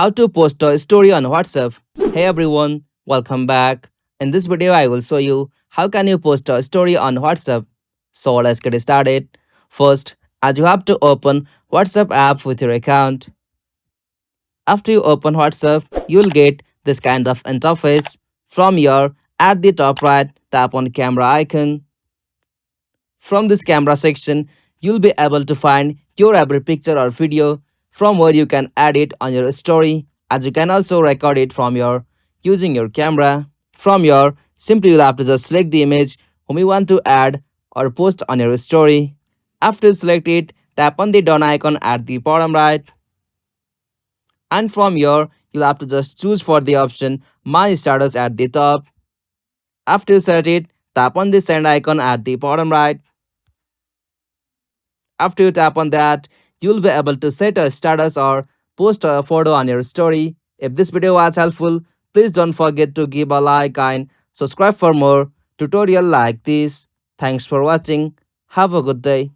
how to post a story on WhatsApp. Hey everyone, welcome back. In this video, I will show you how can you post a story on WhatsApp. So let's get started. First, as you have to open WhatsApp app with your account. After you open WhatsApp, you'll get this kind of interface. From here, at the top right, tap on camera icon. From this camera section, you'll be able to find your every picture or video from where you can add it on your story, as you can also record it from your using your camera. From your simply you'll have to just select the image whom you want to add or post on your story. After you select it, tap on the done icon at the bottom right, and from here you'll have to just choose for the option my status at the top. After you set it, tap on the send icon at the bottom right. After you tap on that, you'll be able to set a status or post a photo on your story. If this video was helpful, please don't forget to give a like and subscribe for more tutorial like this. Thanks for watching. Have a good day.